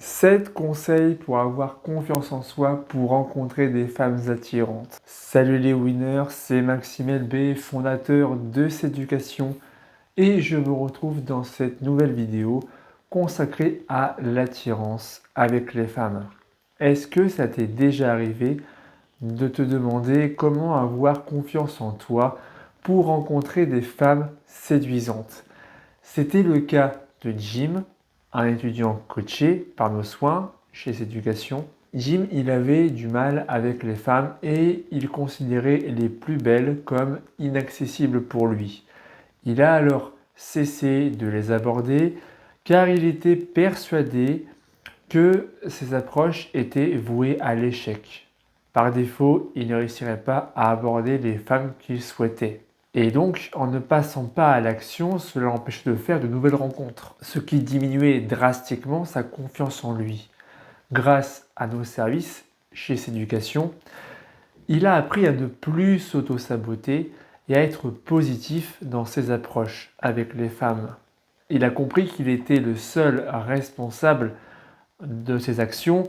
7 conseils pour avoir confiance en soi pour rencontrer des femmes attirantes. Salut les winners, c'est Maxime LB, fondateur de Céducation et je vous retrouve dans cette nouvelle vidéo consacrée à l'attirance avec les femmes. Est-ce que ça t'est déjà arrivé de te demander comment avoir confiance en toi pour rencontrer des femmes séduisantes? C'était le cas de Jim, un étudiant coaché par nos soins chez Céducation. Jim, il avait du mal avec les femmes et il considérait les plus belles comme inaccessibles pour lui. Il a alors cessé de les aborder car il était persuadé que ses approches étaient vouées à l'échec. Par défaut, il ne réussirait pas à aborder les femmes qu'il souhaitait. Et donc, en ne passant pas à l'action, cela l'empêchait de faire de nouvelles rencontres, ce qui diminuait drastiquement sa confiance en lui. Grâce à nos services chez Céducation, il a appris à ne plus s'auto-saboter et à être positif dans ses approches avec les femmes. Il a compris qu'il était le seul responsable de ses actions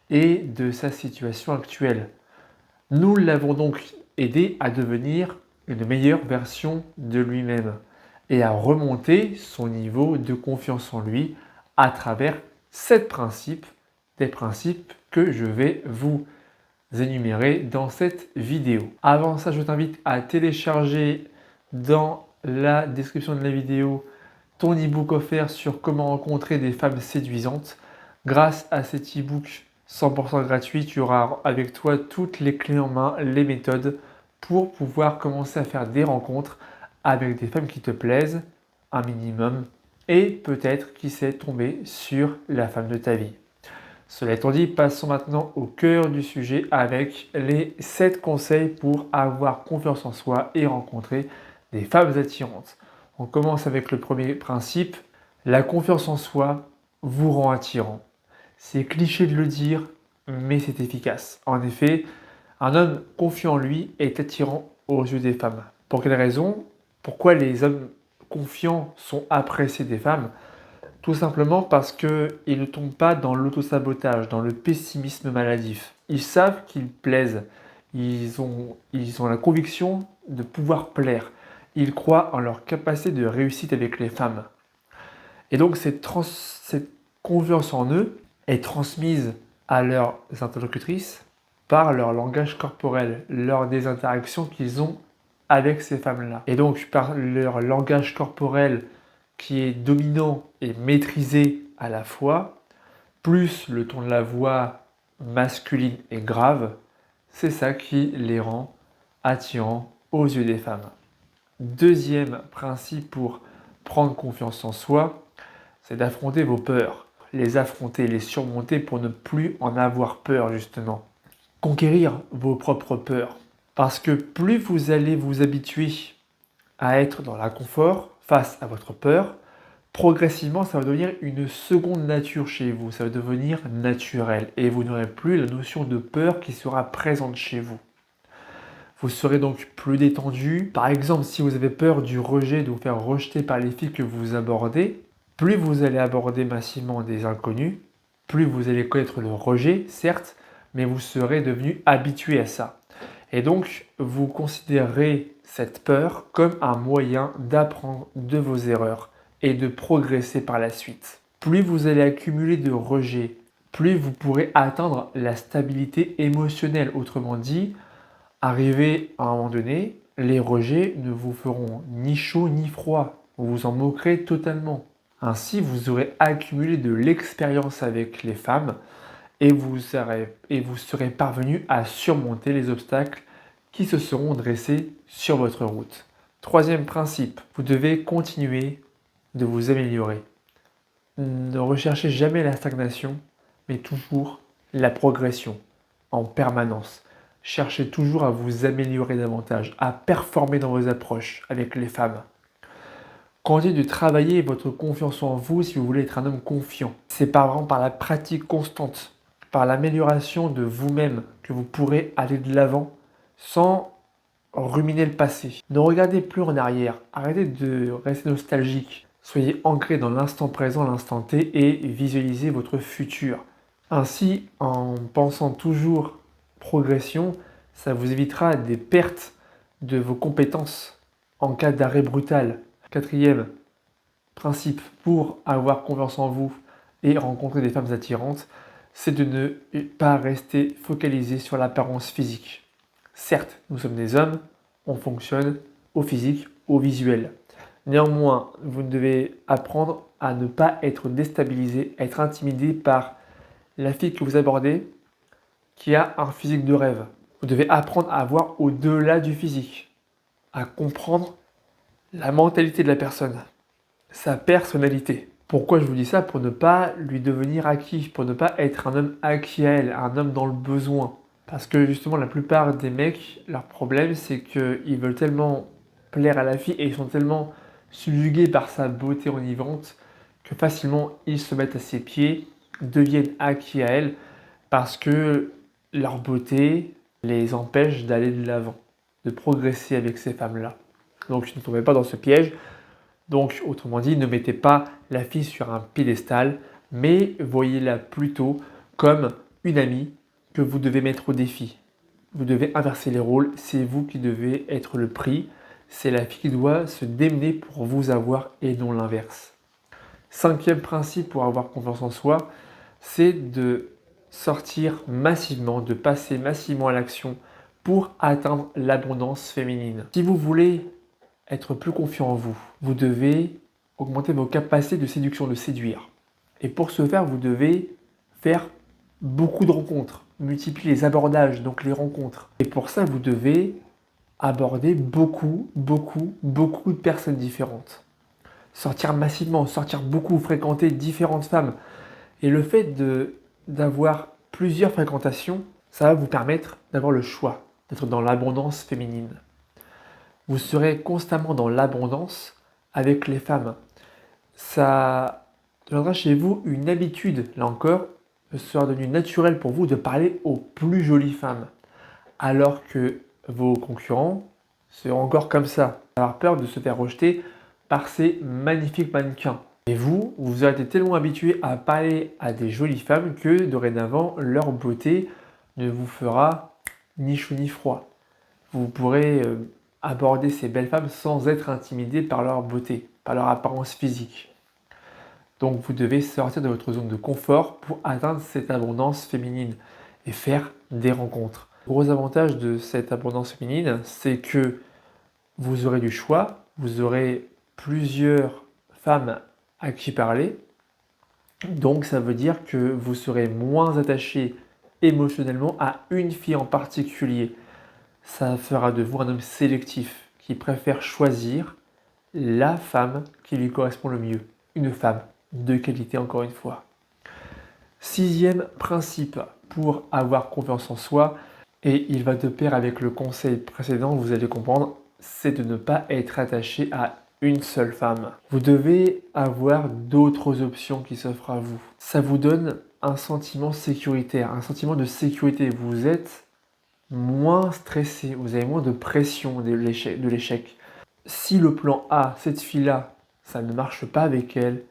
et de sa situation actuelle. Nous l'avons donc aidé à devenir une meilleure version de lui-même et à remonter son niveau de confiance en lui à travers 7 principes, des principes que je vais vous énumérer dans cette vidéo. Avant ça, je t'invite à télécharger dans la description de la vidéo ton e-book offert sur comment rencontrer des femmes séduisantes. Grâce à cet e-book 100% gratuit, tu auras avec toi toutes les clés en main, les méthodes pour pouvoir commencer à faire des rencontres avec des femmes qui te plaisent, un minimum, et peut-être, qui sait, tomber sur la femme de ta vie. Cela étant dit, passons maintenant au cœur du sujet avec les 7 conseils pour avoir confiance en soi et rencontrer des femmes attirantes. On commence avec le premier principe, la confiance en soi vous rend attirant. C'est cliché de le dire, mais c'est efficace. En effet, un homme confiant en lui est attirant aux yeux des femmes. Pour quelle raison? Pourquoi les hommes confiants sont appréciés des femmes? Tout simplement parce qu'ils ne tombent pas dans l'autosabotage, dans le pessimisme maladif. Ils savent qu'ils plaisent. Ils ont la conviction de pouvoir plaire. Ils croient en leur capacité de réussite avec les femmes. Et donc cette confiance en eux est transmise à leurs interlocutrices par leur langage corporel, lors des interactions qu'ils ont avec ces femmes-là. Et donc par leur langage corporel qui est dominant et maîtrisé à la fois, plus le ton de la voix masculine et grave, c'est ça qui les rend attirants aux yeux des femmes. Deuxième principe pour prendre confiance en soi, c'est d'affronter vos peurs. Les affronter, les surmonter pour ne plus en avoir peur justement. Conquérir vos propres peurs. Parce que plus vous allez vous habituer à être dans l'inconfort face à votre peur, progressivement ça va devenir une seconde nature chez vous, ça va devenir naturel et vous n'aurez plus la notion de peur qui sera présente chez vous. Vous serez donc plus détendu. Par exemple, si vous avez peur du rejet, de vous faire rejeter par les filles que vous abordez, plus vous allez aborder massivement des inconnus, plus vous allez connaître le rejet, certes, mais vous serez devenu habitué à ça. Et donc, vous considérez cette peur comme un moyen d'apprendre de vos erreurs et de progresser par la suite. Plus vous allez accumuler de rejets, plus vous pourrez atteindre la stabilité émotionnelle. Autrement dit, arrivé à un moment donné, les rejets ne vous feront ni chaud ni froid. Vous vous en moquerez totalement. Ainsi, vous aurez accumulé de l'expérience avec les femmes et vous serez parvenu à surmonter les obstacles qui se seront dressés sur votre route. Troisième principe, vous devez continuer de vous améliorer. Ne recherchez jamais la stagnation, mais toujours la progression en permanence. Cherchez toujours à vous améliorer davantage, à performer dans vos approches avec les femmes. Continuez de travailler votre confiance en vous si vous voulez être un homme confiant. C'est par la pratique constante, par l'amélioration de vous-même que vous pourrez aller de l'avant sans ruminer le passé. Ne regardez plus en arrière, arrêtez de rester nostalgique. Soyez ancré dans l'instant présent, l'instant T et visualisez votre futur. Ainsi, en pensant toujours progression, ça vous évitera des pertes de vos compétences en cas d'arrêt brutal. Quatrième principe pour avoir confiance en vous et rencontrer des femmes attirantes, c'est de ne pas rester focalisé sur l'apparence physique. Certes, nous sommes des hommes, on fonctionne au physique, au visuel. Néanmoins, vous devez apprendre à ne pas être déstabilisé, être intimidé par la fille que vous abordez qui a un physique de rêve. Vous devez apprendre à voir au-delà du physique, à comprendre la mentalité de la personne, sa personnalité. Pourquoi je vous dis ça? Pour ne pas lui devenir acquis, pour ne pas être un homme acquis à elle, un homme dans le besoin. Parce que justement, la plupart des mecs, leur problème, c'est qu'ils veulent tellement plaire à la fille et ils sont tellement subjugués par sa beauté enivrante que facilement ils se mettent à ses pieds, deviennent acquis à elle parce que leur beauté les empêche d'aller de l'avant, de progresser avec ces femmes-là. Donc ne tombez pas dans ce piège. Donc autrement dit, ne mettez pas la fille sur un piédestal, mais voyez-la plutôt comme une amie que vous devez mettre au défi. Vous devez inverser les rôles, c'est vous qui devez être le prix, c'est la fille qui doit se démener pour vous avoir et non l'inverse. Cinquième principe pour avoir confiance en soi, c'est de sortir massivement, de passer massivement à l'action pour atteindre l'abondance féminine. Si vous voulez être plus confiant en vous, vous devez augmenter vos capacités de séduction, de séduire. Et pour ce faire, vous devez faire beaucoup de rencontres, multiplier les abordages, donc les rencontres. Et pour ça, vous devez aborder beaucoup de personnes différentes. Sortir massivement, sortir beaucoup, fréquenter différentes femmes. Et le fait d'avoir plusieurs fréquentations, ça va vous permettre d'avoir le choix, d'être dans l'abondance féminine. Vous serez constamment dans l'abondance avec les femmes. Ça deviendra chez vous une habitude, là encore, ce sera devenu naturel pour vous de parler aux plus jolies femmes. Alors que vos concurrents seront encore comme ça, avoir peur de se faire rejeter par ces magnifiques mannequins. Et vous, vous aurez été tellement habitué à parler à des jolies femmes que dorénavant, leur beauté ne vous fera ni chaud ni froid. Vous pourrez aborder ces belles femmes sans être intimidé par leur beauté, par leur apparence physique. Donc vous devez sortir de votre zone de confort pour atteindre cette abondance féminine et faire des rencontres. Le gros avantage de cette abondance féminine, c'est que vous aurez du choix, vous aurez plusieurs femmes à qui parler. Donc ça veut dire que vous serez moins attaché émotionnellement à une fille en particulier. Ça fera de vous un homme sélectif qui préfère choisir la femme qui lui correspond le mieux. Une femme de qualité encore une fois. Sixième principe pour avoir confiance en soi, et il va de pair avec le conseil précédent, vous allez comprendre, c'est de ne pas être attaché à une seule femme. Vous devez avoir d'autres options qui s'offrent à vous. Ça vous donne un sentiment sécuritaire, un sentiment de sécurité. Vous êtes moins stressé, vous avez moins de pression de l'échec. Si le plan A, cette fille-là, ça ne marche pas avec elle,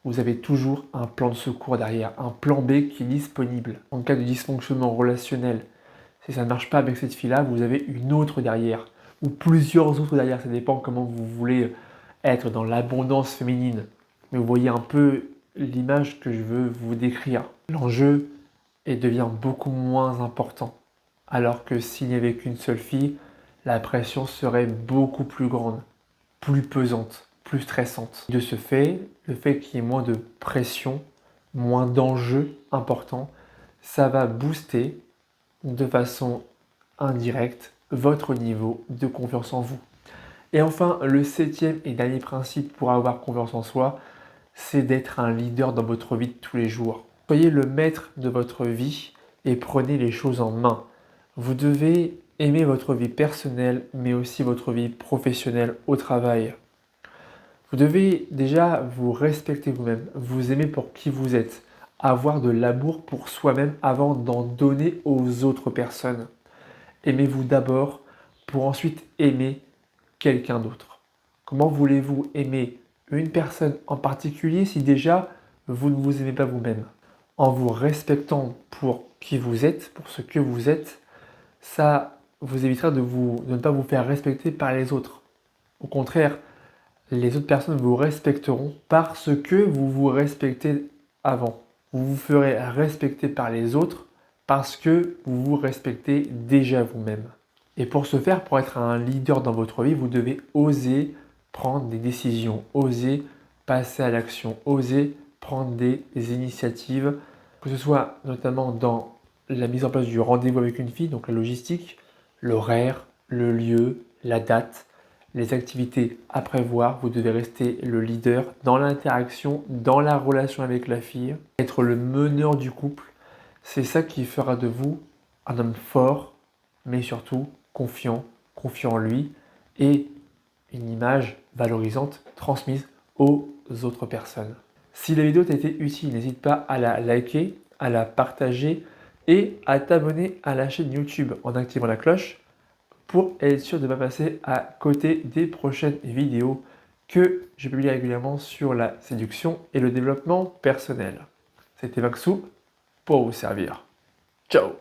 vous avez toujours un plan de secours derrière, un plan B qui est disponible en cas de dysfonctionnement relationnel. Si ça ne marche pas avec cette fille-là, vous avez une autre derrière, ou plusieurs autres derrière, ça dépend comment vous voulez être dans l'abondance féminine. Mais vous voyez un peu l'image que je veux vous décrire. L'enjeu devient beaucoup moins important. Alors que s'il n'y avait qu'une seule fille, la pression serait beaucoup plus grande, plus pesante, plus stressante. De ce fait, le fait qu'il y ait moins de pression, moins d'enjeux importants, ça va booster de façon indirecte votre niveau de confiance en vous. Et enfin, le septième et dernier principe pour avoir confiance en soi, c'est d'être un leader dans votre vie de tous les jours. Soyez le maître de votre vie et prenez les choses en main. Vous devez aimer votre vie personnelle, mais aussi votre vie professionnelle au travail. Vous devez déjà vous respecter vous-même, vous aimer pour qui vous êtes, avoir de l'amour pour soi-même avant d'en donner aux autres personnes. Aimez-vous d'abord pour ensuite aimer quelqu'un d'autre. Comment voulez-vous aimer une personne en particulier si déjà vous ne vous aimez pas vous-même. En vous respectant pour qui vous êtes, pour ce que vous êtes, ça vous évitera de ne pas vous faire respecter par les autres. Au contraire, les autres personnes vous respecteront parce que vous vous respectez avant. Vous vous ferez respecter par les autres parce que vous vous respectez déjà vous-même. Et pour ce faire, pour être un leader dans votre vie, vous devez oser prendre des décisions, oser passer à l'action, oser prendre des initiatives, que ce soit notamment dans la mise en place du rendez-vous avec une fille, donc la logistique, l'horaire, le lieu, la date, les activités à prévoir. Vous devez rester le leader dans l'interaction, dans la relation avec la fille, être le meneur du couple. C'est ça qui fera de vous un homme fort, mais surtout confiant, confiant en lui et une image valorisante transmise aux autres personnes. Si la vidéo t'a été utile, n'hésite pas à la liker, à la partager et à t'abonner à la chaîne YouTube en activant la cloche pour être sûr de ne pas passer à côté des prochaines vidéos que je publie régulièrement sur la séduction et le développement personnel. C'était Maxou pour vous servir. Ciao!